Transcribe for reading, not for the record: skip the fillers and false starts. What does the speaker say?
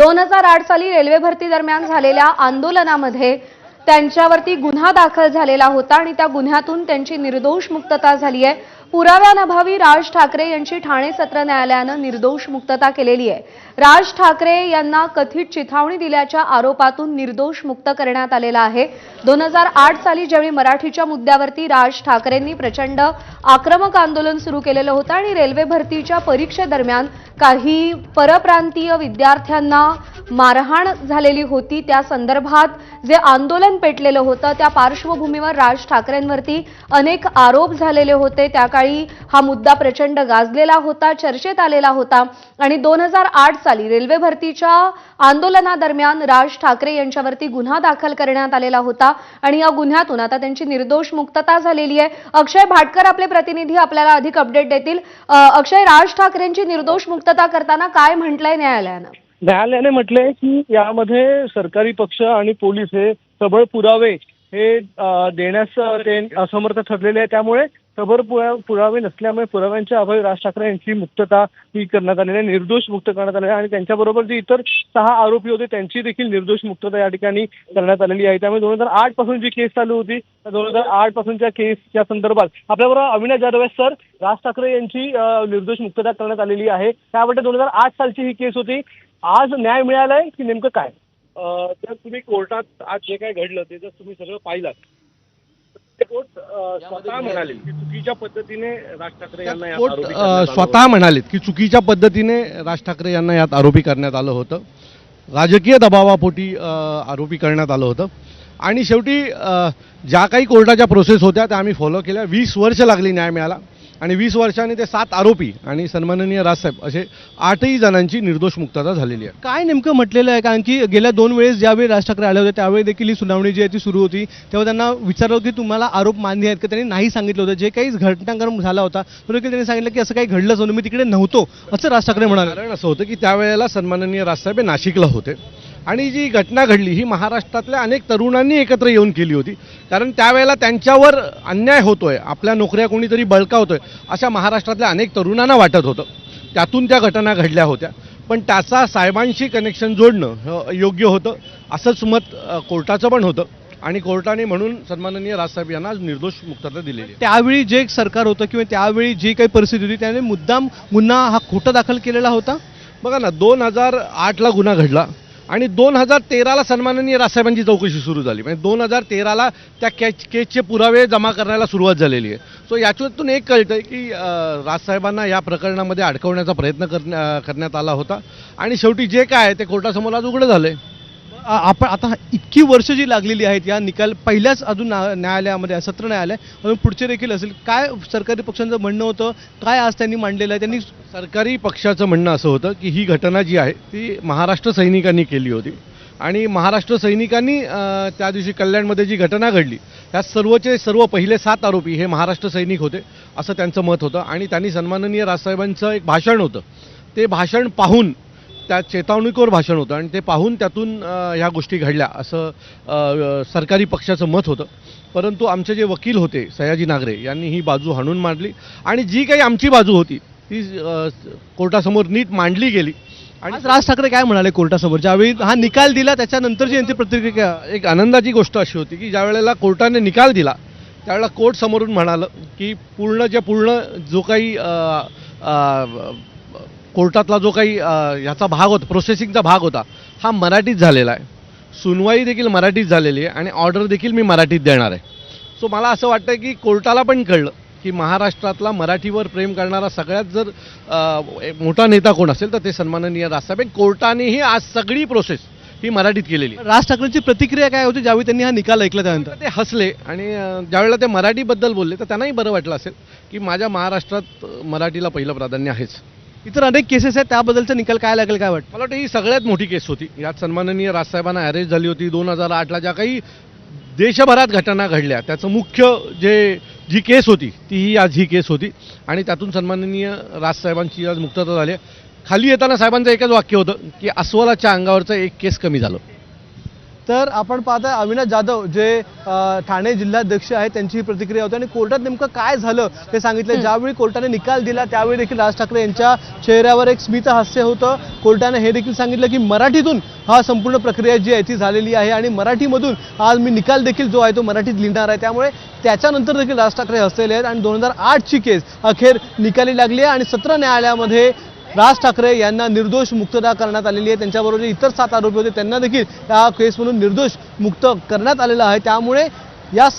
2008 साली रेल्वे भरती दरम्यान झालेल्या आंदोलनामध्ये त्यांच्यावरती गुन्हा दाखल झालेला होता आणि त्या गुन्ह्यातून त्यांची निर्दोष मुक्तता झाली आहे। पुराव्यांअभावी राज ठाकरे यांची ठाणे सत्र न्यायालयानं निर्दोष मुक्तता केलेली आहे। राज ठाकरे यांना कथित चिथावणी दिल्याच्या आरोपातून निर्दोष मुक्त करण्यात आलेला आहे। 2008 साली ज्यावेळी मराठीच्या मुद्द्यावरती राज ठाकरेंनी प्रचंड आक्रमक आंदोलन सुरू केलेलं होतं आणि रेल्वे भरतीच्या परीक्षेदरम्यान काही परप्रांतीय विद्यार्थ्यांना मारहाण झालेली होती, त्या संदर्भात जे आंदोलन पेटलेलं होतं त्या पार्श्वभूमीवर राज ठाकरेंवरती अनेक आरोप झालेले होते। त्याकाळी हा मुद्दा प्रचंड गाजलेला होता, चर्चेत आलेला होता आणि 2008 साली रेल्वे भरतीच्या आंदोलनादरम्यान राज ठाकरे यांच्यावरती गुन्हा दाखल करण्यात आलेला होता आणि या गुन्ह्यातून आता त्यांची निर्दोष मुक्तता झालेली आहे। अक्षय भाटकर आपले प्रतिनिधी आपल्याला अधिक अपडेट देतील। अक्षय, राज ठाकरेंची निर्दोष मुक्तता करताना काय म्हटलंय न्यायालयानं? न्यायालयाने म्हटलंय की यामध्ये सरकारी पक्ष आणि पोलीस हे सबळ पुरावे हे देण्यास ते असमर्थ ठरलेले आहे। त्यामुळे सबळ पुरावे नसल्यामुळे पुराव्यांच्या अभावी राज ठाकरे यांची मुक्तता ही करण्यात आलेली आहे, निर्दोष मुक्त करण्यात आलेली आहे आणि त्यांच्याबरोबर जे इतर 6 आरोपी होते त्यांची देखील निर्दोष मुक्तता या ठिकाणी करण्यात आलेली आहे। त्यामुळे 2008 पासून जी केस चालू होती त्या 2008 पासूनच्या केसच्या संदर्भात आपल्याबरोबर अविनाश जाधव सर, राज ठाकरे यांची निर्दोष मुक्तता करण्यात आलेली आहे। त्यामध्ये 2008 सालची ही केस होती। आज न्याय मिळालाय की नेमकं काय? तर तुम्ही कोर्टात आज जे काय घडलं ते जर तुम्ही सगळं पाहिलात, कोर्ट स्वतः म्हणाले की चुकीच्या पद्धतीने राज ठाकरे यांना यात आरोपी करण्यात आलं होतं. स्वतः म्हणालेत की चुकीच्या पद्धतीने राज ठाकरे यांना यात आरोपी करण्यात आलं होतं, राजकीय दबावापोटी आरोपी करण्यात आलं होतं आणि शेवटी ज्या काही कोर्टाच्या प्रोसेस होत्या त्या आम्ही फॉलो केल्या। 20 वर्ष लागली न्याय मिळाला आणि 20 वर्षांनी ते 7 आरोपी आणि सन्माननीय राजसाहेब असे 8ही जणांची निर्दोष मुक्तता झालेली आहे। काय नेमकं म्हटलेलं आहे? कारण की गेल्या 2 वेळेस ज्यावेळी राज ठाकरे आले होते त्यावेळी देखील ही सुनावणी जी आहे ती सुरू होती, तेव्हा त्यांना विचारलं की तुम्हाला आरोप मान्य आहेत का? त्यांनी नाही सांगितलं होतं। जे काही घटनाक्रम झाला होता तो देखील त्यांनी सांगितलं की असं काही घडलंच नव्हतं, मी तिकडे नव्हतो असं राज ठाकरे म्हणाले। कारण असं होतं की त्यावेळेला सन्माननीय राजसाहेब हे नाशिकला होते आणि जी घटना घडली ही महाराष्ट्रातल्या अनेक तरुणांनी एकत्र येऊन केली होती। कारण त्यावेळेला त्यांच्यावर अन्याय होतोय, आपल्या नोकऱ्या कोणीतरी बळकावतोय अशा महाराष्ट्रातल्या अनेक तरुणांना वाटत होतं, त्यातून त्या घटना घडल्या होत्या। पण त्याचा साहेबांशी कनेक्शन जोडणं योग्य होतं असंच मत कोर्टाचं पण होतं आणि कोर्टाने म्हणून सन्माननीय राजसाहेब यांना निर्दोष मुक्तता दिलेली आहे। त्यावेळी जे सरकार होतं किंवा त्यावेळी जी काही परिस्थिती होती त्याने मुद्दाम गुन्हा हा खोटा दाखल केलेला होता। बघा ना, 2008ला गुन्हा घडला आणि 2013ला सन्माननीय राजसाहेबांची चौकशी सुरू झाली, म्हणजे 2013ला त्या केसचे पुरावे जमा करण्याला सुरुवात झालेली आहे। सो याच्यातून एक कळतं की राजसाहेबांना या प्रकरणामध्ये अडकवण्याचा प्रयत्न करण्यात आला होता आणि शेवटी जे काय आहे ते कोर्टासमोर आज उघडं झालंय। आपण आता इतकी वर्ष जी लागलेली आहेत या निकाल पहिल्याच अजून न्यायालयामध्ये सत्र न्यायालय अजून पुढचे देखील असेल, काय सरकारी पक्षांचं म्हणणं होतं, काय आज त्यांनी मांडलेलं आहे? त्यांनी सरकारी पक्षाचं म्हणणं असं होतं की ही घटना जी आहे ती महाराष्ट्र सैनिकांनी केली होती आणि महाराष्ट्र सैनिकांनी त्या दिवशी कल्याणमध्ये जी घटना घडली त्या सर्वचे सर्व पहिले 7 आरोपी हे महाराष्ट्र सैनिक होते असं त्यांचं मत होतं आणि त्यांनी सन्माननीय राजसाहेबांचं एक भाषण होतं, ते भाषण पाहून, त्या चेतावणीखोर भाषण होतं आणि ते पाहून त्यातून ह्या गोष्टी घडल्या असं सरकारी पक्षाचं मत होतं। परंतु आमचे जे वकील होते सयाजी नागरे यांनी ही बाजू हाणून मांडली आणि जी काही आमची बाजू होती ती कोर्टासमोर नीट मांडली गेली। आणि राज ठाकरे काय म्हणाले कोर्टासमोर ज्यावेळी हा निकाल दिला त्याच्यानंतरची यांची प्रतिक्रिया? एक आनंदाची गोष्ट अशी होती की ज्या वेळेला कोर्टाने निकाल दिला त्यावेळेला कोर्ट समोरून म्हणालं की पूर्ण जो काही कोर्टातला जो काही ह्याचा भाग होता, प्रोसेसिंगचा भाग होता, हा मराठीत झालेला आहे, सुनवाई देखील मराठीत झालेली आहे आणि ऑर्डर देखील मी मराठीत देणार आहे। सो मला असं वाटतं की कोर्टाला पण कळलं की महाराष्ट्रातला मराठीवर प्रेम करणारा सगळ्यात जर मोठा नेता कोण असेल तर ते सन्माननीय राजसाहेब। कोर्टानेही आज सगळी प्रोसेस ही मराठीत केलेली आहे। राज ठाकरेंची प्रतिक्रिया काय होती ज्यावेळी त्यांनी हा निकाल ऐकला? त्यानंतर ते हसले आणि ज्यावेळेला ते मराठीबद्दल बोलले तर त्यांनाही बरं वाटलं असेल की माझ्या महाराष्ट्रात मराठीला पहिलं प्राधान्य आहेच। इतर अनेक केसेस आहेत त्याबद्दलचा निकाल काय लागेल काय वाटतं? मला वाटतं ही सगळ्यात मोठी केस होती। यात सन्माननीय राजसाहेबांना अरेस्ट झाली होती। 2008ला ज्या काही देशभरात घटना घडल्या त्याचं मुख्य जी केस होती ती आज ही केस होती आणि त्यातून सन्माननीय राजसाहेबांची आज मुक्तता झाली। खाली येताना साहेबांचं एकच वाक्य होतं की अस्वलाच्या अंगावरचं एक केस कमी झालं। तर आपण पाहताय अविनाश जाधव जे ठाणे जिल्हाध्यक्ष आहेत त्यांची ही प्रतिक्रिया होती आणि कोर्टात नेमकं काय झालं ते सांगितलं. ज्यावेळी कोर्टाने निकाल दिला त्यावेळी देखील राज ठाकरे यांच्या चेहऱ्यावर एक स्मित हास्य होतं. कोर्टाने हे देखील सांगितलं की मराठीतून हा संपूर्ण प्रक्रिया जी आहे ती झालेली आहे आणि मराठीमधून आज मी निकाल देखील जो आहे तो मराठीत लिहिणार आहे. त्यामुळे त्याच्यानंतर देखील राज ठाकरे हसलेले आहेत आणि 2008ची केस अखेर निकाली लागली आहे आणि सत्र न्यायालयामध्ये राज ठाकरे यांना निर्दोष मुक्तता करण्यात आलेली आहे. त्यांच्याबरोबर जे इतर 7 आरोपी होते त्यांना देखील या केसमधून निर्दोष मुक्त करण्यात आलेलं आहे. त्यामुळे या